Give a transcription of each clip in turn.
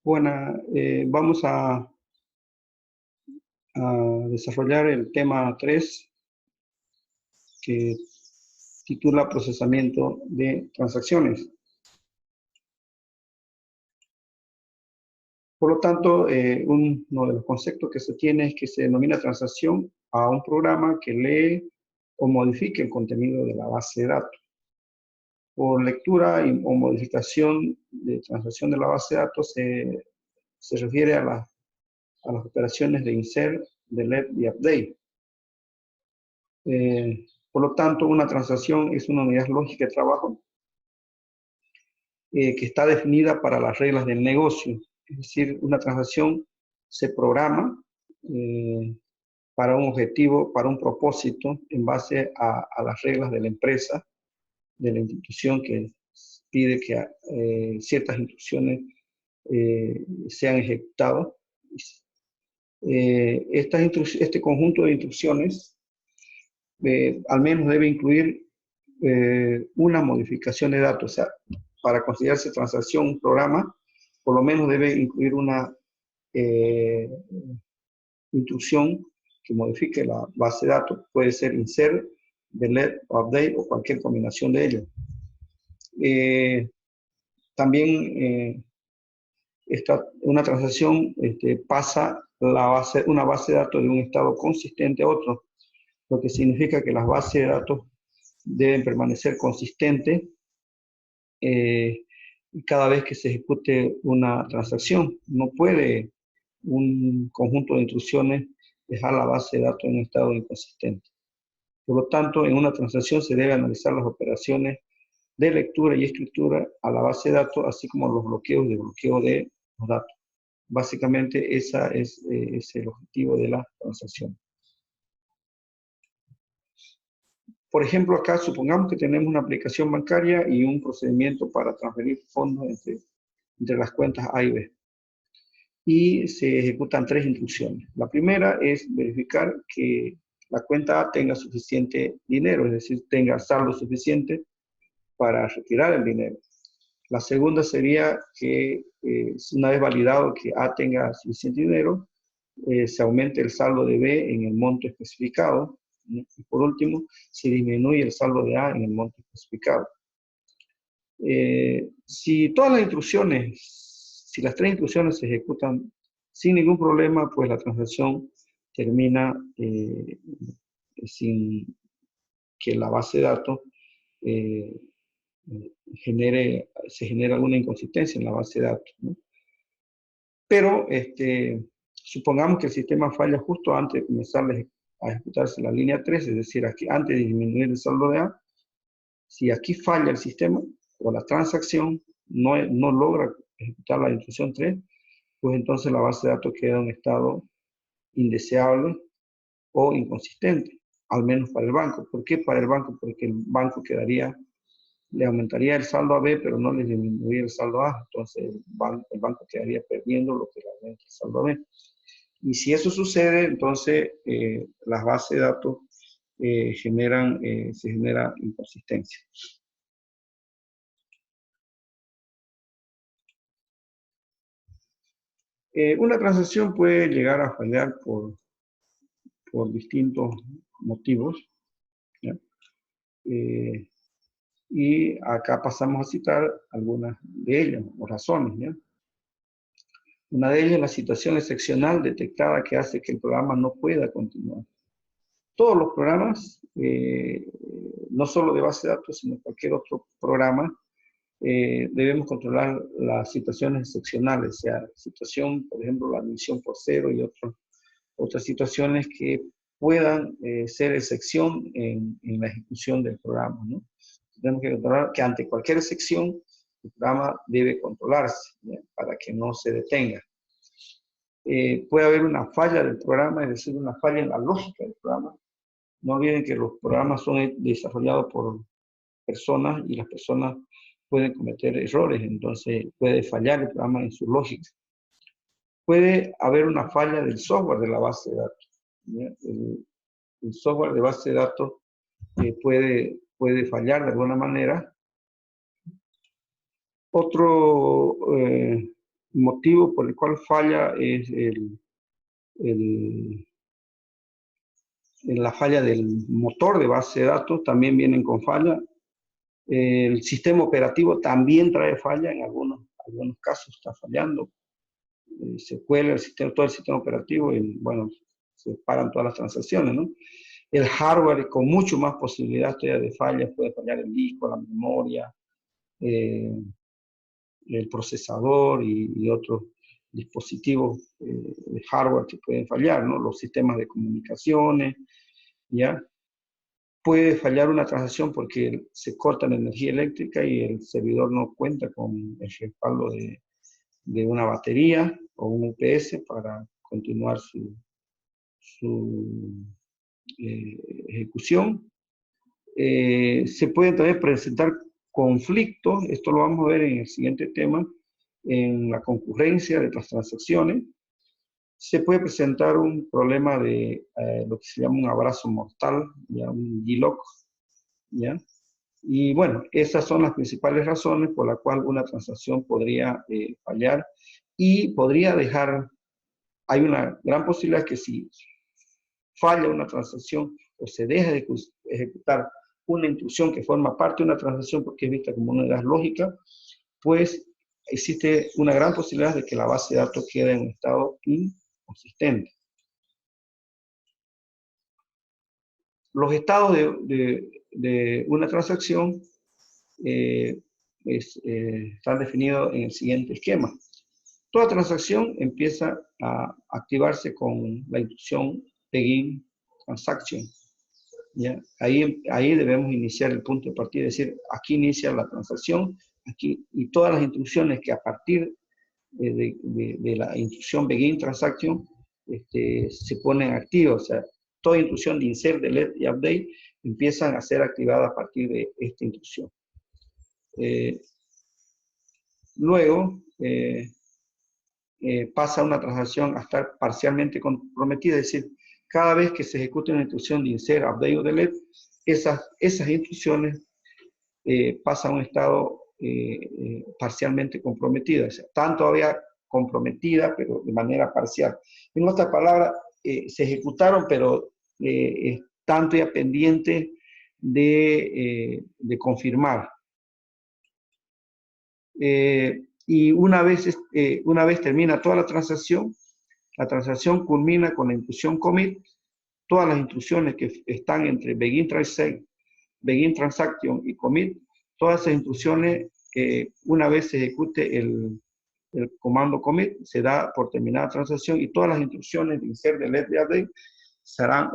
Bueno, vamos a desarrollar el tema 3 que titula procesamiento de transacciones. Por lo tanto, uno de los conceptos que se tiene es que se denomina transacción a un programa que lee o modifique el contenido de la base de datos. Por lectura o modificación de transacción de la base de datos se refiere a las operaciones de insert, delete y update. Por lo tanto, una transacción es una unidad lógica de trabajo que está definida para las reglas del negocio. Es decir, una transacción se programa para un objetivo, para un propósito, en base a las reglas de la empresa, de la institución que pide que ciertas instrucciones sean ejecutadas. Este conjunto de instrucciones al menos debe incluir una modificación de datos. O sea, para considerarse transacción un programa, por lo menos debe incluir una instrucción que modifique la base de datos. Puede ser insert, delete, update o cualquier combinación de ellos. También una transacción pasa una base de datos de un estado consistente a otro, lo que significa que las bases de datos deben permanecer consistentes cada vez que se ejecute una transacción. No puede un conjunto de instrucciones dejar la base de datos en un estado inconsistente. Por lo tanto, en una transacción se debe analizar las operaciones de lectura y escritura a la base de datos, así como los bloqueos de bloqueo de los datos. Básicamente, ese es el objetivo de la transacción. Por ejemplo, acá supongamos que tenemos una aplicación bancaria y un procedimiento para transferir fondos entre las cuentas A y B. Y se ejecutan 3 instrucciones. La primera es verificar que la cuenta A tenga suficiente dinero, es decir, tenga saldo suficiente para retirar el dinero. La segunda sería que una vez validado que A tenga suficiente dinero, se aumente el saldo de B en el monto especificado. Y por último, se disminuye el saldo de A en el monto especificado. Si todas las instrucciones, si las 3 instrucciones se ejecutan sin ningún problema, pues la transacción termina sin que la base de datos se genere alguna inconsistencia en la base de datos, ¿no? Pero supongamos que el sistema falla justo antes de comenzar a ejecutarse la línea 3, es decir, aquí, antes de disminuir el saldo de A. Si aquí falla el sistema o la transacción no logra ejecutar la instrucción 3, pues entonces la base de datos queda en un estado indeseable o inconsistente, al menos para el banco. ¿Por qué para el banco? Porque el banco le aumentaría el saldo a B, pero no le disminuiría el saldo a A. Entonces el banco quedaría perdiendo lo que le aumenta el saldo a B. Y si eso sucede, entonces las bases de datos se genera inconsistencia. Una transacción puede llegar a fallar por distintos motivos, ¿ya? Y acá pasamos a citar algunas de ellas, o razones, ¿ya? Una de ellas es la situación excepcional detectada que hace que el programa no pueda continuar. Todos los programas, no solo de base de datos, sino cualquier otro programa, debemos controlar las situaciones excepcionales, o sea, situación, por ejemplo, la división por cero y otras situaciones que puedan ser excepción en la ejecución del programa, ¿no? Tenemos que controlar que ante cualquier excepción, el programa debe controlarse, ¿ya? Para que no se detenga. Puede haber una falla del programa, es decir, una falla en la lógica del programa. No olviden que los programas son desarrollados por personas y las personas pueden cometer errores, entonces puede fallar el programa en su lógica. Puede haber una falla del software de la base de datos, ¿ya? El software de base de datos puede fallar de alguna manera. Otro motivo por el cual falla es la falla del motor de base de datos, también vienen con falla. El sistema operativo también trae falla, en algunos casos está fallando. Se cuela todo el sistema operativo y, bueno, se paran todas las transacciones, ¿no? El hardware con mucho más posibilidad todavía de fallas, puede fallar el disco, la memoria, el procesador y otros dispositivos de hardware que pueden fallar, ¿no? Los sistemas de comunicaciones, ¿ya? Puede fallar una transacción porque se corta la energía eléctrica y el servidor no cuenta con el respaldo de una batería o un UPS para continuar su ejecución. Se pueden también presentar conflictos, esto lo vamos a ver en el siguiente tema, en la concurrencia de las transacciones. Se puede presentar un problema de lo que se llama un abrazo mortal, ya un G-lock, ¿ya? Y bueno, esas son las principales razones por las cuales una transacción podría fallar y podría dejar, hay una gran posibilidad que si falla una transacción o se deja de ejecutar una instrucción que forma parte de una transacción porque es vista como una unidad lógica, pues existe una gran posibilidad de que la base de datos quede en un estado inconsistente. Los estados de una transacción están definidos en el siguiente esquema. Toda transacción empieza a activarse con la instrucción begin transaction. ¿Ya? Ahí debemos iniciar el punto de partida, es decir, aquí inicia la transacción, aquí, y todas las instrucciones que a partir de la instrucción begin transaction se ponen activas, o sea, toda instrucción de insert, delete y update empiezan a ser activadas a partir de esta instrucción. Luego pasa una transacción a estar parcialmente comprometida, es decir, cada vez que se ejecute una instrucción de insert, update o delete, esas instrucciones pasan a un estado parcialmente comprometida, o sea, están todavía comprometidas, pero de manera parcial. En otras palabras, se ejecutaron, pero están todavía pendientes de confirmar. Y una vez termina toda la transacción culmina con la instrucción commit. Todas las instrucciones que están entre begin transaction y commit, todas esas instrucciones, una vez se ejecute el comando commit, se da por terminada la transacción y todas las instrucciones de insert, delete y update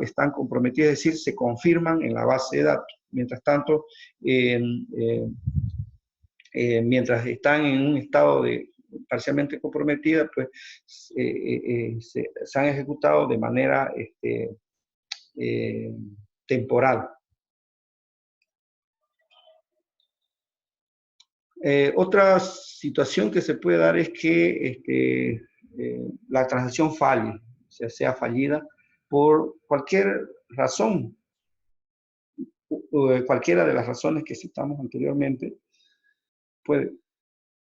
están comprometidas, es decir, se confirman en la base de datos. Mientras tanto, mientras están en un estado parcialmente comprometida, pues se han ejecutado de manera temporal. Otra situación que se puede dar es que la transacción falle, o sea fallida por cualquier razón, cualquiera de las razones que citamos anteriormente,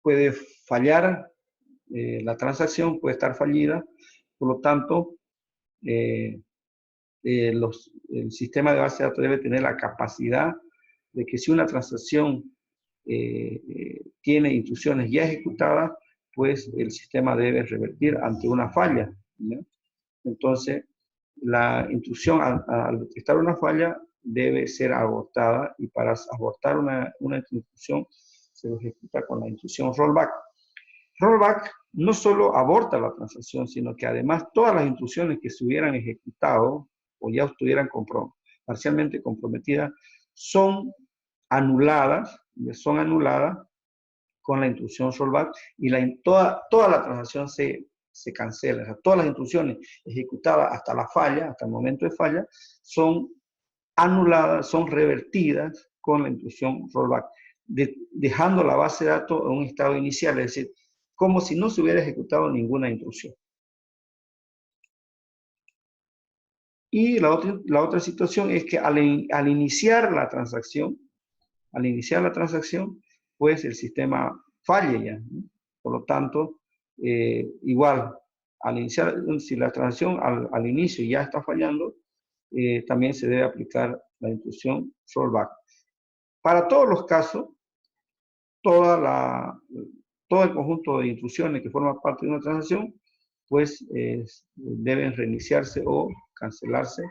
puede fallar, la transacción puede estar fallida, por lo tanto, el sistema de base de datos debe tener la capacidad de que si una transacción tiene instrucciones ya ejecutadas, pues el sistema debe revertir ante una falla, ¿no? Entonces, la instrucción al detectar una falla debe ser abortada y para abortar una instrucción se ejecuta con la instrucción rollback. Rollback no solo aborta la transacción, sino que además todas las instrucciones que se hubieran ejecutado o ya estuvieran parcialmente comprometidas son anuladas con la instrucción rollback y toda la transacción se cancela. O sea, todas las instrucciones ejecutadas hasta la falla, hasta el momento de falla, son anuladas, son revertidas con la instrucción rollback, dejando la base de datos en un estado inicial, es decir, como si no se hubiera ejecutado ninguna instrucción. Y la otra situación es que al iniciar la transacción, pues el sistema falle ya, ¿no? Por lo tanto, igual, al iniciar, si la transacción al inicio ya está fallando, también se debe aplicar la instrucción rollback. Para todos los casos, todo el conjunto de instrucciones que forman parte de una transacción, pues deben reiniciarse o cancelarse,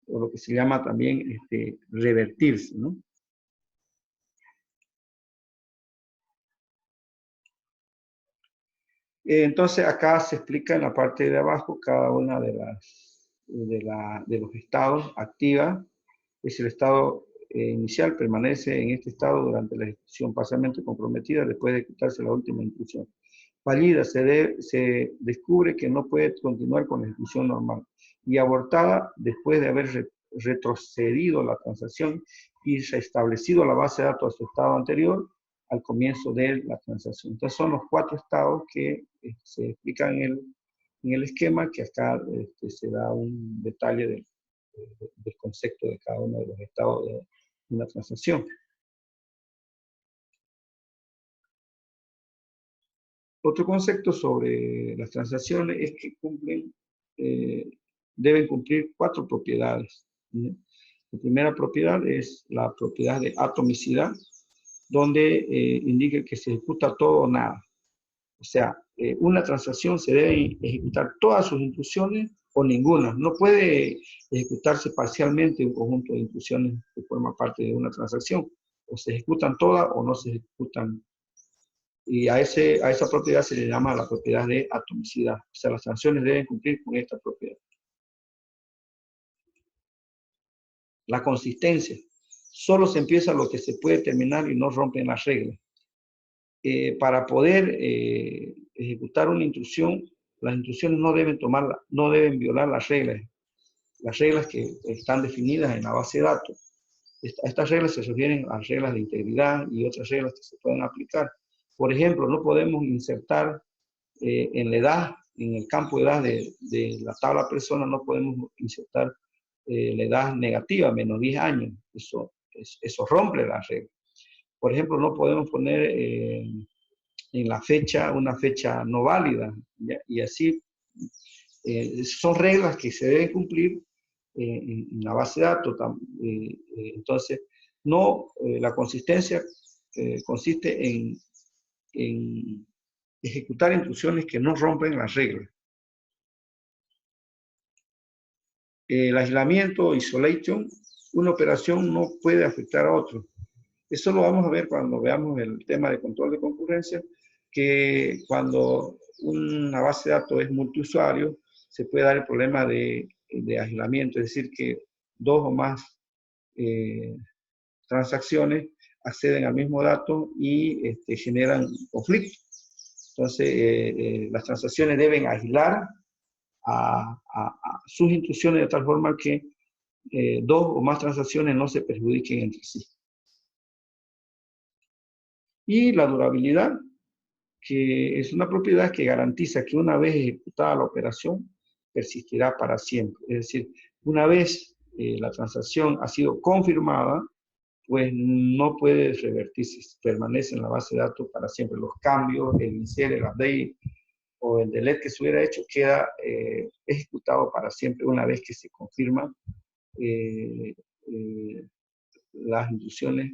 o lo que se llama también revertirse, ¿no? Entonces acá se explica en la parte de abajo cada una de los estados activa. Es el estado inicial, permanece en este estado durante la ejecución parcialmente comprometida después de ejecutarse la última instrucción. Fallida, se descubre que no puede continuar con la ejecución normal. Y abortada después de haber retrocedido la transacción y restablecido la base de datos a su estado anterior al comienzo de la transacción. Entonces son los 4 estados que se explican en el esquema, que acá se da un detalle del concepto de cada uno de los estados de una transacción. Otro concepto sobre las transacciones es que deben cumplir 4 propiedades. La primera propiedad es la propiedad de atomicidad, donde indica que se ejecuta todo o nada. O sea, una transacción se debe ejecutar todas sus instrucciones o ninguna. No puede ejecutarse parcialmente un conjunto de instrucciones que forma parte de una transacción. O se ejecutan todas o no se ejecutan. Y a esa propiedad se le llama la propiedad de atomicidad. O sea, las transacciones deben cumplir con esta propiedad. La consistencia. Solo se empieza lo que se puede terminar y no rompen las reglas. Para poder ejecutar una instrucción, las instrucciones no deben violar las reglas que están definidas en la base de datos. Estas reglas se refieren a reglas de integridad y otras reglas que se pueden aplicar. Por ejemplo, no podemos insertar en la edad, en el campo de edad de la tabla persona, no podemos insertar la edad negativa, menos 10 años. Eso rompe las reglas. Por ejemplo, no podemos poner en la fecha una fecha no válida, ¿ya? Y así son reglas que se deben cumplir en la base de datos. Entonces, la consistencia consiste en ejecutar instrucciones que no rompen las reglas. El aislamiento, isolation, una operación no puede afectar a otro. Eso lo vamos a ver cuando veamos el tema de control de concurrencia, que cuando una base de datos es multiusuario, se puede dar el problema de aislamiento, es decir, que 2 o más transacciones acceden al mismo dato y generan conflicto. Entonces, las transacciones deben aislar a sus instrucciones de tal forma que 2 o más transacciones no se perjudiquen entre sí. Y la durabilidad, que es una propiedad que garantiza que una vez ejecutada la operación, persistirá para siempre. Es decir, una vez la transacción ha sido confirmada, pues no puede revertirse, permanece en la base de datos para siempre. Los cambios, el insert, el update o el delete que se hubiera hecho queda ejecutado para siempre una vez que se confirman las instrucciones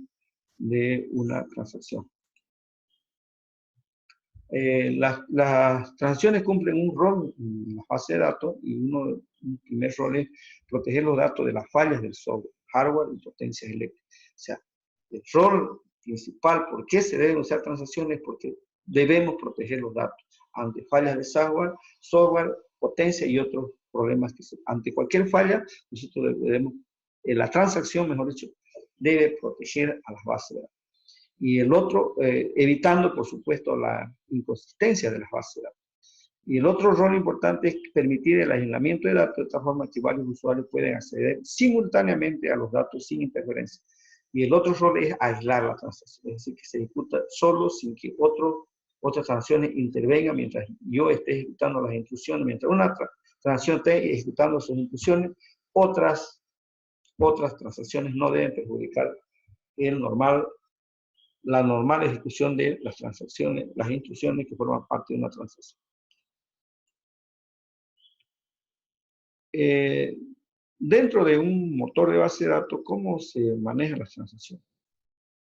de una transacción. Las transacciones cumplen un rol en la base de datos y un primer rol es proteger los datos de las fallas del software, hardware y potencias eléctricas. O sea, el rol principal, ¿por qué se deben usar transacciones? Porque debemos proteger los datos ante fallas de software, potencia y otros problemas. Ante cualquier falla, nosotros debemos, la transacción, mejor dicho, debe proteger a las bases de datos. Y el otro, evitando, por supuesto, la inconsistencia de las bases de datos. Y el otro rol importante es permitir el aislamiento de datos de tal forma que varios usuarios pueden acceder simultáneamente a los datos sin interferencia. Y el otro rol es aislar la transacción, es decir, que se ejecuta solo sin que otras transacciones intervengan mientras yo esté ejecutando las instrucciones. Mientras una transacción esté ejecutando sus instrucciones, otras transacciones no deben perjudicar el normal la normal ejecución de las transacciones, las instrucciones que forman parte de una transacción. Dentro de un motor de base de datos, ¿cómo se manejan las transacciones?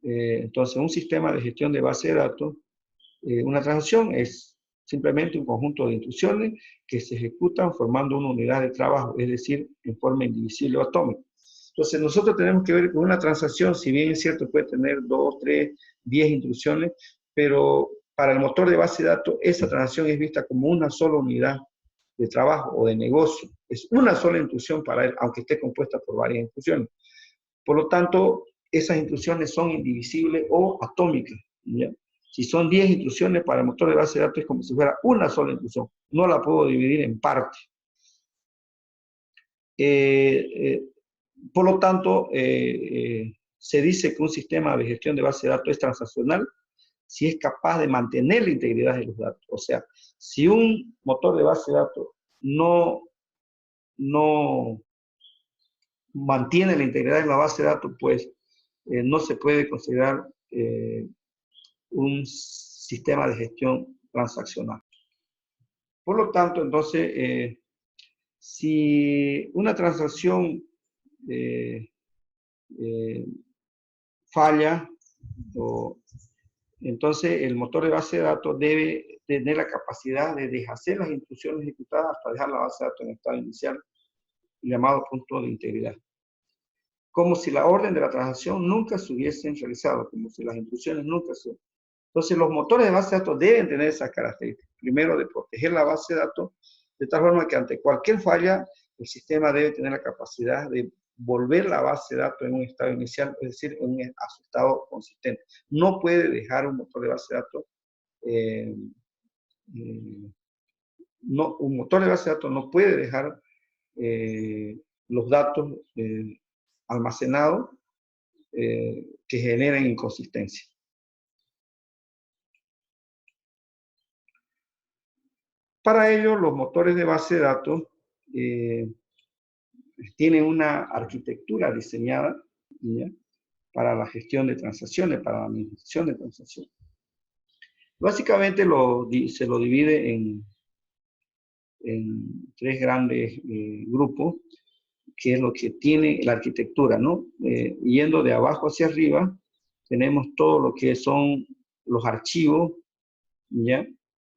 Entonces, un sistema de gestión de base de datos, una transacción es simplemente un conjunto de instrucciones que se ejecutan formando una unidad de trabajo, es decir, en forma indivisible o atómica. Entonces, nosotros tenemos que ver con una transacción, si bien es cierto, puede tener 2, 3, 10 instrucciones, pero para el motor de base de datos, esa transacción es vista como una sola unidad de trabajo o de negocio. Es una sola instrucción para él, aunque esté compuesta por varias instrucciones. Por lo tanto, esas instrucciones son indivisibles o atómicas, ¿ya? Si son 10 instrucciones para el motor de base de datos, es como si fuera una sola instrucción. No la puedo dividir en partes. Por lo tanto, se dice que un sistema de gestión de base de datos es transaccional si es capaz de mantener la integridad de los datos. O sea, si un motor de base de datos no mantiene la integridad de la base de datos, pues no se puede considerar un sistema de gestión transaccional. Por lo tanto, entonces, si una transacción falla, entonces el motor de base de datos debe tener la capacidad de deshacer las instrucciones ejecutadas hasta dejar la base de datos en estado inicial, llamado punto de integridad. Como si la orden de la transacción nunca se hubiesen realizado, como si las instrucciones nunca se... Entonces, los motores de base de datos deben tener esas características. Primero, de proteger la base de datos, de tal forma que ante cualquier falla, el sistema debe tener la capacidad de volver la base de datos en un estado inicial, es decir, a su estado consistente. No puede dejar un motor de base de datos, un motor de base de datos no puede dejar los datos almacenados que generen inconsistencia. Para ello, los motores de base de datos tienen una arquitectura diseñada, ¿ya?, para la gestión de transacciones, para la administración de transacciones. Básicamente se lo divide en tres grandes grupos, que es lo que tiene la arquitectura, ¿no? Yendo de abajo hacia arriba, tenemos todo lo que son los archivos, ¿ya?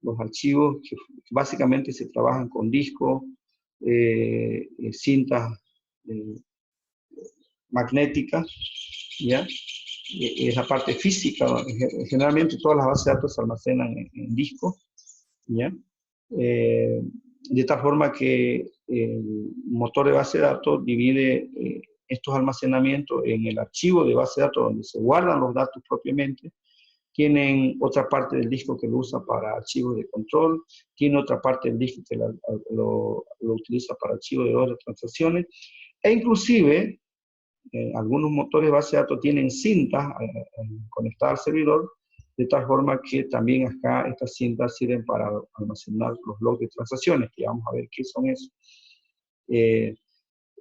Los archivos que básicamente se trabajan con discos, cintas magnéticas, ¿ya? Es la parte física. Generalmente todas las bases de datos se almacenan en discos, ¿ya? De tal forma que el motor de base de datos divide estos almacenamientos en el archivo de base de datos donde se guardan los datos propiamente. Tienen otra parte del disco que lo usa para archivos de control, tiene otra parte del disco que lo utiliza para archivos de otras transacciones, e inclusive algunos motores de base de datos tienen cintas conectadas al servidor, de tal forma que también acá estas cintas sirven para almacenar los logs de transacciones, que vamos a ver qué son esos.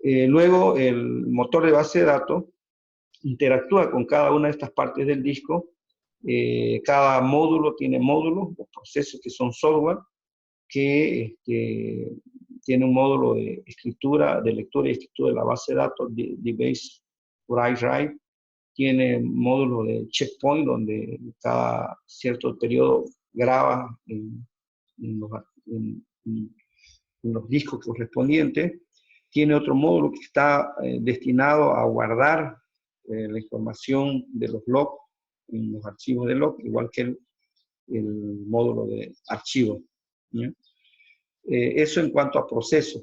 Luego, el motor de base de datos interactúa con cada una de estas partes del disco. Cada módulo tiene módulos o procesos que son software, que tiene un módulo de escritura, de lectura y escritura de la base de datos, de base write, tiene módulo de checkpoint, donde cada cierto periodo graba en los discos correspondientes. Tiene otro módulo que está destinado a guardar la información de los logs en los archivos de log, igual que el módulo de archivo, ¿ya? Eso en cuanto a proceso.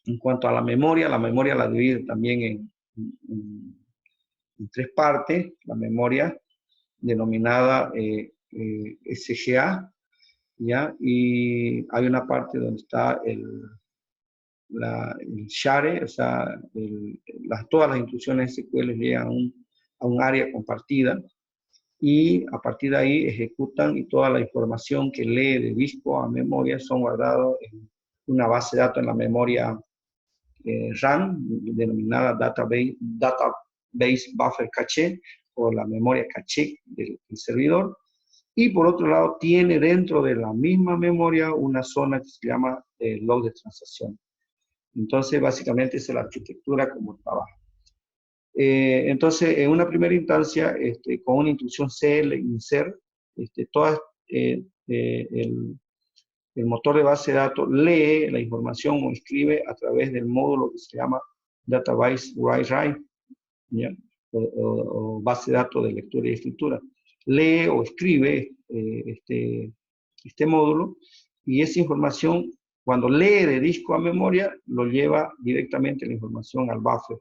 En cuanto a la memoria la divide también en tres partes. La memoria denominada SGA, ¿ya? Y hay una parte donde está el share, o sea, todas las instrucciones SQL llegan a un área compartida, y a partir de ahí ejecutan, y toda la información que lee de disco a memoria son guardados en una base de datos en la memoria RAM, denominada Database Buffer Cache, o la memoria caché del servidor. Y por otro lado, tiene dentro de la misma memoria una zona que se llama log de transacción. Entonces, básicamente, esa es la arquitectura como trabaja. Entonces, en una primera instancia, con una instrucción cl insert, el motor de base de datos lee la información o escribe a través del módulo que se llama Database Write-Write, o base de datos de lectura y escritura. Lee o escribe este módulo, y esa información, cuando lee de disco a memoria, lo lleva directamente la información al buffer.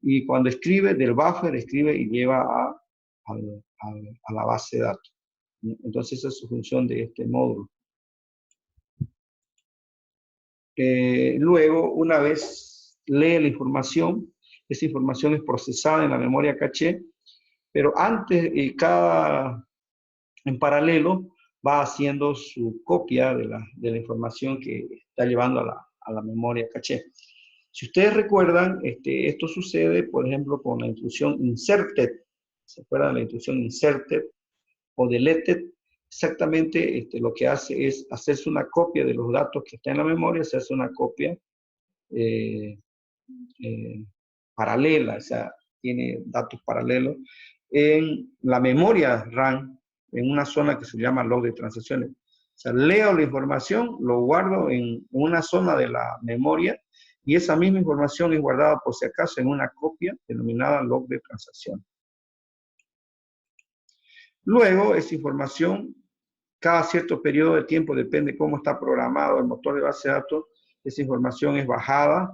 Y cuando escribe del buffer, escribe y lleva a la base de datos. Entonces, esa es su función de este módulo. Luego, una vez lee la información, esa información es procesada en la memoria caché, pero antes, en paralelo, va haciendo su copia de la información que está llevando a la memoria caché. Si ustedes recuerdan, esto sucede, por ejemplo, con la instrucción inserted. ¿Se acuerdan de la instrucción inserted o deleted? Exactamente lo que hace es hacerse una copia de los datos que están en la memoria, se hace una copia paralela, o sea, tiene datos paralelos en la memoria RAM, en una zona que se llama log de transacciones. O sea, leo la información, lo guardo en una zona de la memoria, y esa misma información es guardada por si acaso en una copia denominada log de transacción. Luego, esa información, cada cierto periodo de tiempo, depende cómo está programado el motor de base de datos, esa información es bajada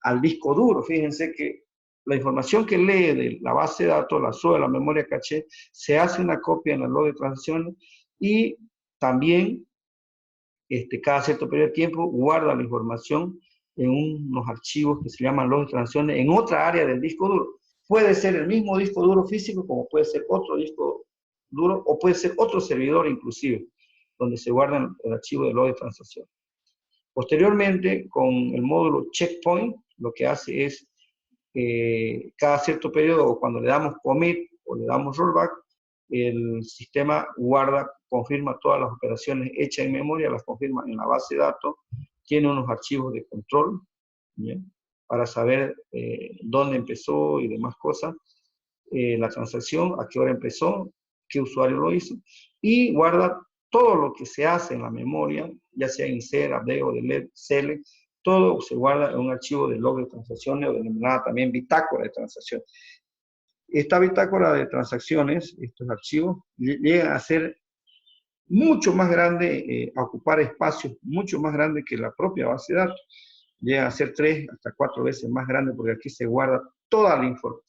al disco duro. Fíjense que la información que lee de la base de datos, la sube a la memoria caché, se hace una copia en el log de transacciones, y también cada cierto periodo de tiempo guarda la información en unos archivos que se llaman log de transacciones en otra área del disco duro. Puede ser el mismo disco duro físico, como puede ser otro disco duro, o puede ser otro servidor inclusive, donde se guarda el archivo de log de transacción. Posteriormente, con el módulo checkpoint, lo que hace es, cada cierto periodo, o cuando le damos commit o le damos rollback, el sistema guarda, confirma todas las operaciones hechas en memoria, las confirma en la base de datos, tiene unos archivos de control, ¿bien?, para saber dónde empezó y demás cosas, la transacción, a qué hora empezó, qué usuario lo hizo, y guarda todo lo que se hace en la memoria, ya sea insert, update o delete, select, todo se guarda en un archivo de log de transacciones, o denominada también bitácora de transacciones. Esta bitácora de transacciones, estos archivos, llegan a ser mucho más grandes, a ocupar espacios mucho más grandes que la propia base de datos. Llegan a ser 3 hasta 4 veces más grandes, porque aquí se guarda toda la información.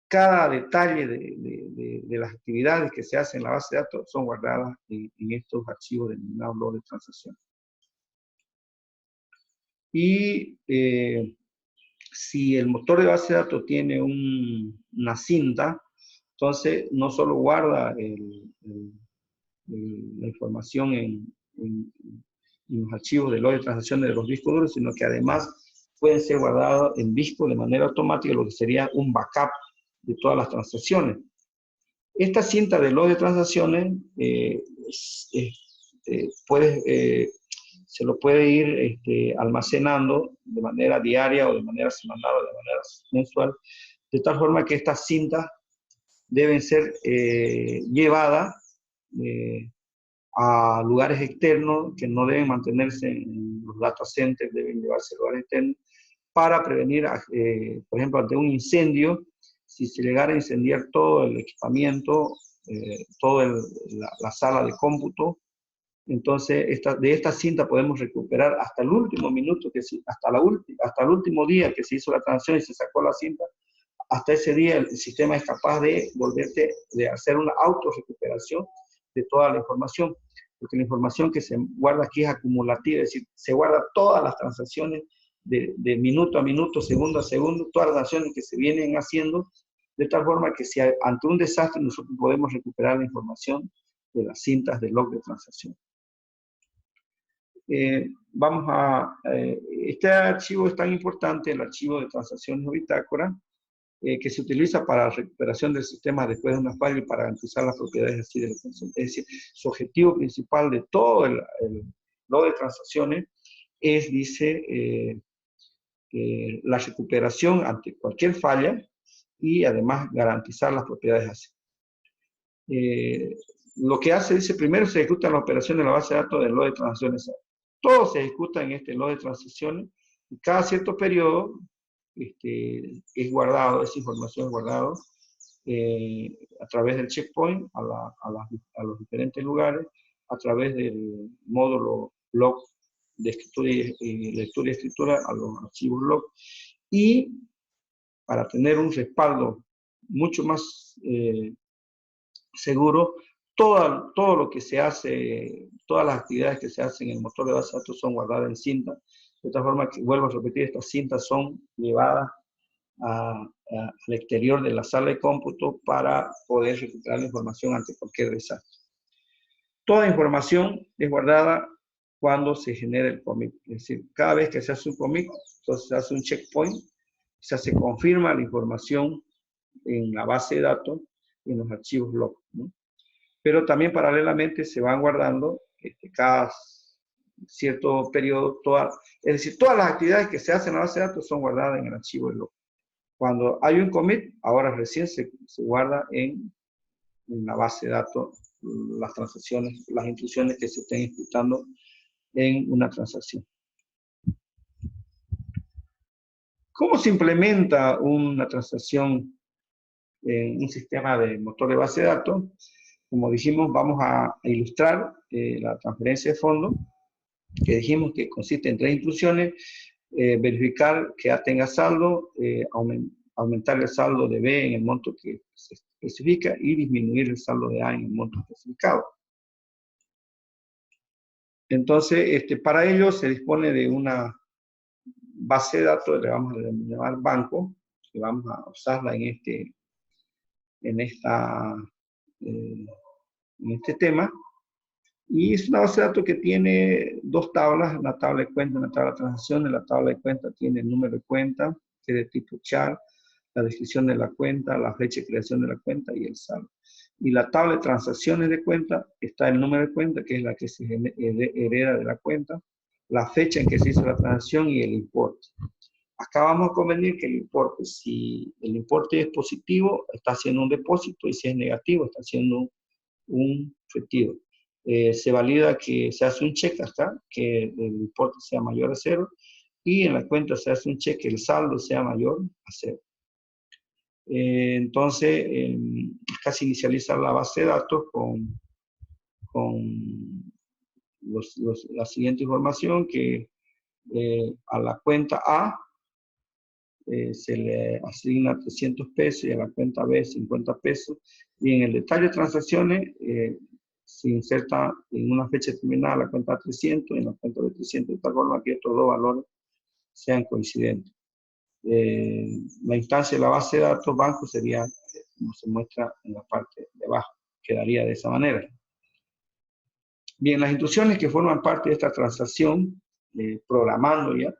Cada detalle de las actividades que se hacen en la base de datos son guardadas en estos archivos denominados log de transacción. Y si el motor de base de datos tiene una cinta, entonces no solo guarda la información en los archivos de log de transacciones de los discos duros, sino que además pueden ser guardados en disco de manera automática, lo que sería un backup de todas las transacciones. Esta cinta de log de transacciones se lo puede ir almacenando de manera diaria o de manera semanal o de manera mensual, de tal forma que estas cintas deben ser llevadas a lugares externos, que no deben mantenerse en los data centers, deben llevarse a lugares externos para prevenir, por ejemplo, ante un incendio. Si se llegara a incendiar todo el equipamiento, toda la sala de cómputo, entonces de esta cinta podemos recuperar hasta el último minuto, hasta el último día que se hizo la transacción y se sacó la cinta. Hasta ese día el sistema es capaz de de hacer una autorrecuperación de toda la información, porque la información que se guarda aquí es acumulativa, es decir, se guarda todas las transacciones de minuto a minuto, segundo a segundo, todas las transacciones que se vienen haciendo, de tal forma que si ante un desastre nosotros podemos recuperar la información de las cintas de log de transacción. Este archivo es tan importante, el archivo de transacciones o bitácora, que se utiliza para recuperación del sistema después de una falla y para garantizar las propiedades así de la transacción. Es decir, su objetivo principal de todo el nodo de transacciones es, dice, la recuperación ante cualquier falla y además garantizar las propiedades así. Lo que hace, dice, primero se ejecutan las operaciones de la base de datos del nodo de transacciones. Todo se ejecuta en este nodo de transacciones y cada cierto periodo es guardado, esa información es guardada a través del checkpoint a los diferentes lugares, a través del módulo log de escritura lectura y escritura a los archivos log, y para tener un respaldo mucho más seguro, todo lo que se hace, todas las actividades que se hacen en el motor de base de datos son guardadas en cinta, de tal forma que, vuelvo a repetir, estas cintas son llevadas al exterior de la sala de cómputo para poder recuperar la información ante cualquier desastre. Toda información es guardada cuando se genera el commit. Es decir, cada vez que se hace un commit, entonces se hace un checkpoint, se confirma la información en la base de datos y en los archivos log, ¿no? Pero también paralelamente se van guardando cada cierto periodo, es decir, todas las actividades que se hacen en la base de datos son guardadas en el archivo de log. Cuando hay un commit, ahora recién se guarda en la base de datos las transacciones, las instrucciones que se estén ejecutando en una transacción. ¿Cómo se implementa una transacción en un sistema de motor de base de datos? Como dijimos, vamos a ilustrar la transferencia de fondos, que dijimos que consiste en 3 instrucciones: verificar que A tenga saldo, aumentar el saldo de B en el monto que se especifica y disminuir el saldo de A en el monto especificado. Entonces, para ello se dispone de una base de datos, le vamos a llamar banco, que vamos a usarla en este tema. Y es una base de datos que tiene 2 tablas, una tabla de cuenta y una tabla de transacciones. La tabla de cuenta tiene el número de cuenta, que es de tipo char, la descripción de la cuenta, la fecha de creación de la cuenta y el saldo. Y la tabla de transacciones de cuenta está el número de cuenta, que es la que se hereda de la cuenta, la fecha en que se hizo la transacción y el importe. Acá vamos a convenir que el importe, si el importe es positivo, está haciendo un depósito, y si es negativo, está haciendo un retiro. Se valida que se hace un check acá, que el importe sea mayor a 0, y en la cuenta se hace un check que el saldo sea mayor a 0. Entonces, acá se inicializa la base de datos con la siguiente información, que a la cuenta A se le asigna 300 pesos y a la cuenta B 50 pesos. Y en el detalle de transacciones se inserta en una fecha determinada la cuenta 300 y en la cuenta B 300, de tal forma que estos 2 valores sean coincidentes. La instancia de la base de datos banco sería como se muestra en la parte de abajo. Quedaría de esa manera. Bien, las instrucciones que forman parte de esta transacción, programando ya,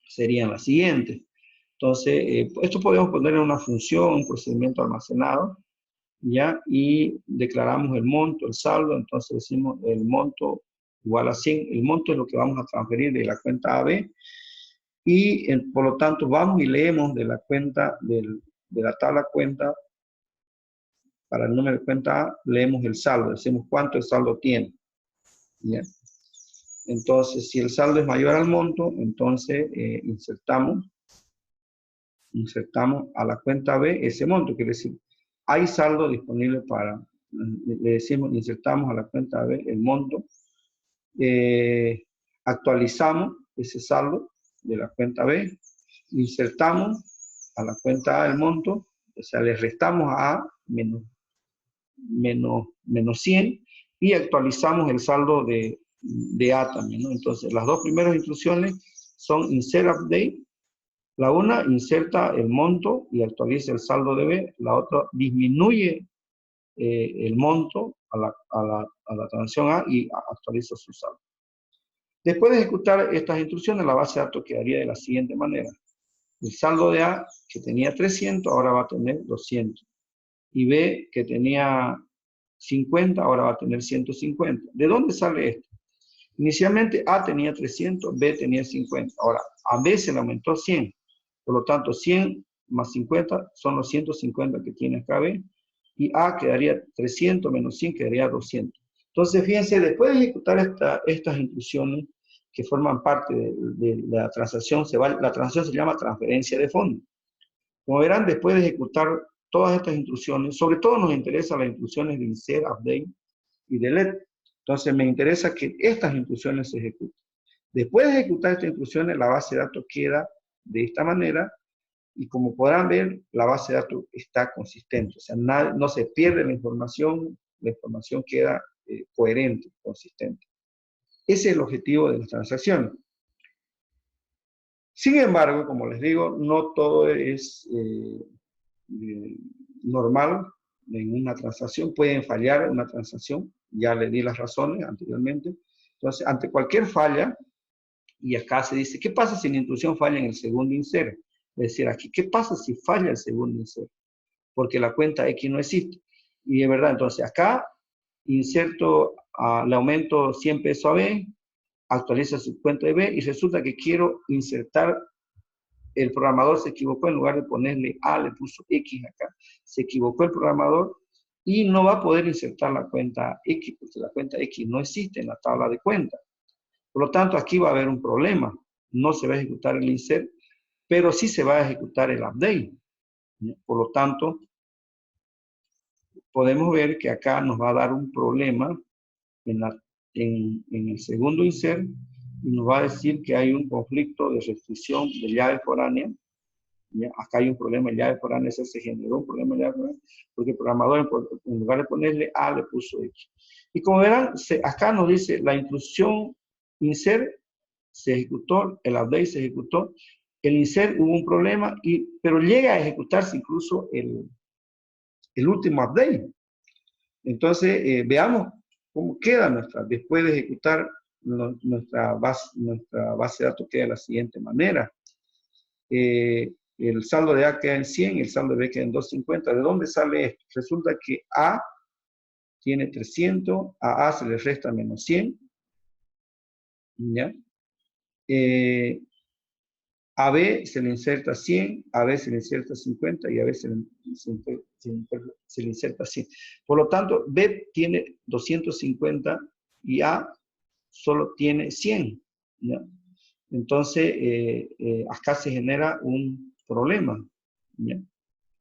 serían las siguientes. Entonces, esto podemos poner en una función, un procedimiento almacenado, ¿ya? Y declaramos el monto, el saldo. Entonces decimos el monto igual a 100. El monto es lo que vamos a transferir de la cuenta A a B. Y por lo tanto vamos y leemos de la cuenta, de la tabla cuenta, para el número de cuenta A, leemos el saldo. Decimos cuánto el saldo tiene. ¿Ya? Entonces, si el saldo es mayor al monto, entonces insertamos a la cuenta B ese monto. Quiere decir, hay saldo disponible para, le decimos, insertamos a la cuenta B el monto, actualizamos ese saldo de la cuenta B, insertamos a la cuenta A el monto, o sea, le restamos a A menos 100 y actualizamos el saldo de A también, ¿no? Entonces, las 2 primeras instrucciones son insert update. La una inserta el monto y actualiza el saldo de B. La otra disminuye el monto a la transacción A y actualiza su saldo. Después de ejecutar estas instrucciones, la base de datos quedaría de la siguiente manera. El saldo de A, que tenía 300, ahora va a tener 200. Y B, que tenía 50, ahora va a tener 150. ¿De dónde sale esto? Inicialmente A tenía 300, B tenía 50. Ahora, a B se le aumentó 100. Por lo tanto, 100 más 50 son los 150 que tiene acá B. Y A quedaría 300 menos 100 quedaría 200. Entonces, fíjense, después de ejecutar estas instrucciones que forman parte de la transacción, la transacción se llama transferencia de fondos. Como verán, después de ejecutar todas estas instrucciones, sobre todo nos interesan las instrucciones de insert, update y delete. Entonces me interesa que estas instrucciones se ejecuten. Después de ejecutar estas instrucciones, la base de datos queda de esta manera y como podrán ver, la base de datos está consistente. O sea, no se pierde la información queda coherente, consistente. Ese es el objetivo de las transacciones. Sin embargo, como les digo, no todo es normal en una transacción. Pueden fallar una transacción, ya le di las razones anteriormente. Entonces, ante cualquier falla, y acá se dice, ¿qué pasa si la instrucción falla en el segundo insert? Es decir, aquí, ¿qué pasa si falla el segundo insert? Porque la cuenta X no existe. Y de verdad, entonces acá inserto, le aumento 100 pesos a B, actualiza su cuenta de B y resulta que quiero insertar, el programador se equivocó, en lugar de ponerle A, le puso X acá, se equivocó el programador y no va a poder insertar la cuenta X, porque la cuenta X no existe en la tabla de cuentas. Por lo tanto, aquí va a haber un problema. No se va a ejecutar el insert, pero sí se va a ejecutar el update. Por lo tanto, podemos ver que acá nos va a dar un problema en el segundo insert y nos va a decir que hay un conflicto de restricción de llave foránea. ¿Ya? Acá hay un problema de llave foránea, se generó un problema de llave foránea porque el programador en lugar de ponerle A le puso X. Y como verán, acá nos dice la instrucción insert se ejecutó, el update se ejecutó, el insert hubo un problema, pero llega a ejecutarse incluso el último update. Entonces, veamos cómo queda después de ejecutar nuestra base de datos queda de la siguiente manera. El saldo de A queda en 100, el saldo de B queda en 250. ¿De dónde sale esto? Resulta que A tiene 300, a A se le resta menos 100, ¿ya? A B se le inserta 100, a B se le inserta 50 y a B se le inserta 100. Por lo tanto, B tiene 250 y A solo tiene 100. ¿Ya? Entonces, acá se genera un problema. ¿Ya?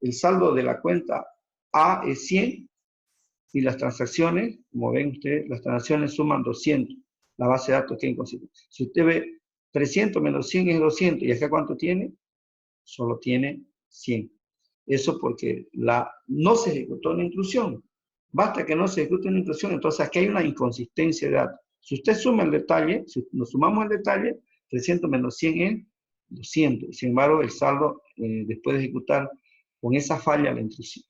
El saldo de la cuenta A es 100 y las transacciones, como ven ustedes, las transacciones suman 200. La base de datos queda inconsistente. Si usted ve 300 menos 100 es 200. ¿Y acá cuánto tiene? Solo tiene 100. Eso porque no se ejecutó una intrusión. Basta que no se ejecute una intrusión, entonces aquí hay una inconsistencia de datos. Si usted suma el detalle, si nos sumamos el detalle, 300 menos 100 es 200. Sin embargo, el saldo, después de ejecutar con esa falla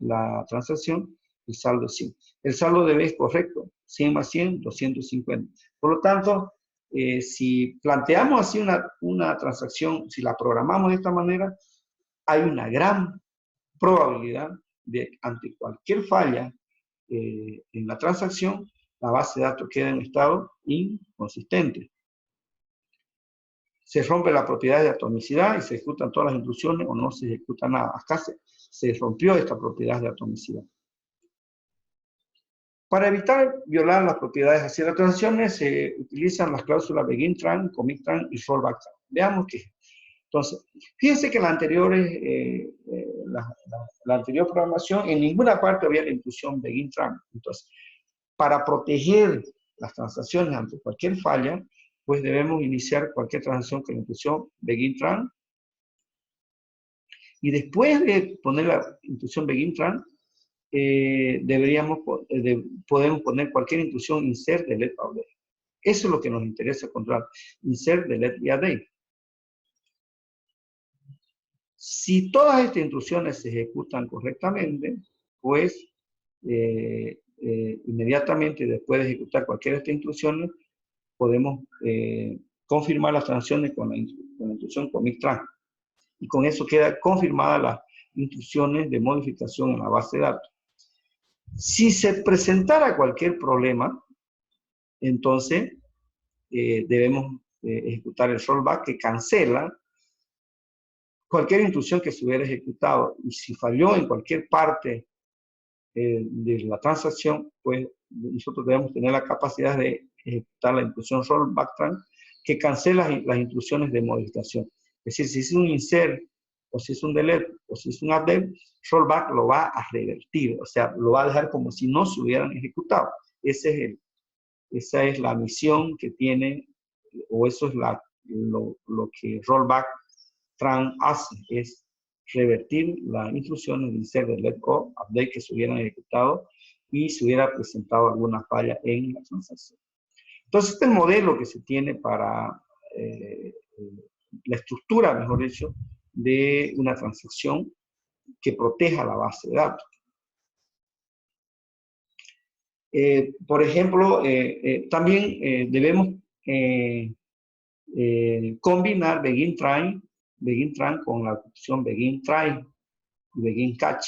la transacción, el saldo es 100. El saldo de B es correcto. 100 más 100, 250. Por lo tanto, si planteamos así una transacción, si la programamos de esta manera, hay una gran probabilidad de, ante cualquier falla en la transacción, la base de datos queda en estado inconsistente. Se rompe la propiedad de atomicidad y se ejecutan todas las instrucciones o no se ejecuta nada. Acá se rompió esta propiedad de atomicidad. Para evitar violar las propiedades hacia las transacciones, se utilizan las cláusulas begin tran, commit tran y rollback tran. Veamos qué. Entonces, fíjense que la anterior programación, en ninguna parte había la intrusión begin tran. Entonces, para proteger las transacciones ante cualquier falla, pues debemos iniciar cualquier transacción con la intrusión begin tran. Y después de poner la intrusión begin tran, podemos poner cualquier intrusión insert, delete, update. Eso es lo que nos interesa controlar. Insert, delete y update. Si todas estas instrucciones se ejecutan correctamente, pues inmediatamente después de ejecutar cualquiera de estas instrucciones, podemos confirmar las transacciones con la instrucción commit tran. Y con eso queda confirmada las instrucciones de modificación en la base de datos. Si se presentara cualquier problema, entonces debemos ejecutar el rollback que cancela cualquier instrucción que se hubiera ejecutado. Y si falló en cualquier parte de la transacción, pues nosotros debemos tener la capacidad de ejecutar la instrucción rollback que cancela las instrucciones de modificación. Es decir, si es un insert, o si es un delete, o si es un update, rollback lo va a revertir, o sea, lo va a dejar como si no se hubieran ejecutado. Esa es la misión que tiene, o eso es lo que rollback tran hace, es revertir las instrucciones de insert, delete o update que se hubieran ejecutado y se hubiera presentado alguna falla en la transacción. Entonces, este modelo que se tiene para la estructura, mejor dicho, de una transacción que proteja la base de datos. Por ejemplo, también debemos combinar begin tran con la opción begin try y begin catch.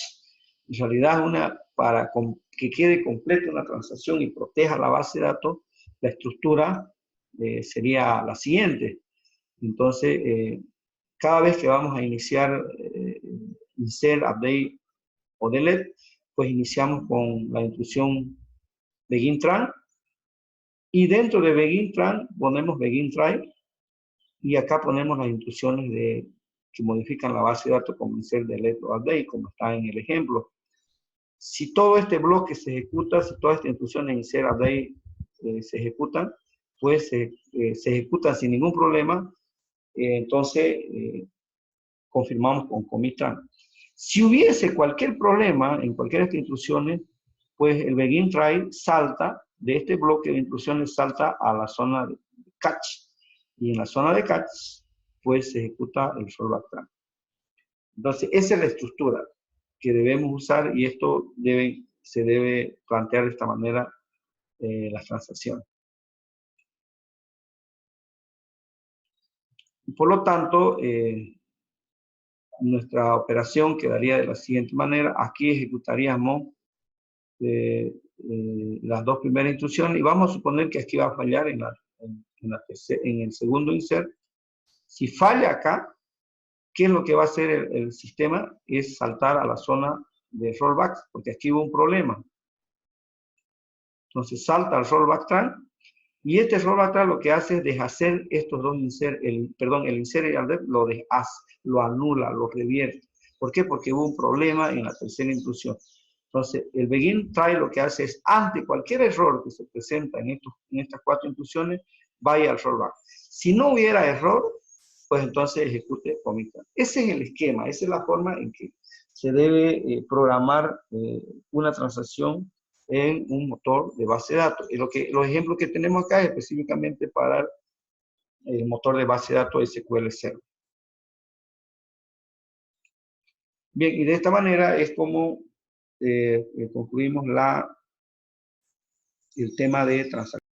En realidad, para que quede completa una transacción y proteja la base de datos, la estructura sería la siguiente. Entonces, cada vez que vamos a iniciar insert, update o delete, pues iniciamos con la instrucción begin tran y dentro de begin tran ponemos begin try y acá ponemos las instrucciones que modifican la base de datos como insert, delete o update, como está en el ejemplo. Si todo este bloque se ejecuta, si todas estas instrucciones insert, update se ejecutan, pues se ejecutan sin ningún problema. Entonces, confirmamos con commit tran. Si hubiese cualquier problema en cualquiera de estas instrucciones, pues el begin try salta de este bloque de instrucciones, salta a la zona de catch. Y en la zona de catch, pues se ejecuta el rollback tran. Entonces, esa es la estructura que debemos usar y esto se debe plantear de esta manera las transacciones. Por lo tanto, nuestra operación quedaría de la siguiente manera. Aquí ejecutaríamos las dos primeras instrucciones y vamos a suponer que aquí va a fallar en el segundo insert. Si falla acá, ¿qué es lo que va a hacer el sistema? Es saltar a la zona de rollback, porque aquí hubo un problema. Entonces salta al rollback tran y este rollback tran lo que hace es deshacer estos dos insert, el insert y el update lo deshace, lo anula, lo revierte. ¿Por qué? Porque hubo un problema en la tercera instrucción. Entonces, el begin try lo que hace es, ante cualquier error que se presenta en estas cuatro instrucciones, vaya al rollback. Si no hubiera error, pues entonces ejecute commit tran. Ese es el esquema, esa es la forma en que se debe programar una transacción en un motor de base de datos. Y los ejemplos que tenemos acá es específicamente para el motor de base de datos SQL Server. Bien, y de esta manera es como concluimos el tema de transacción.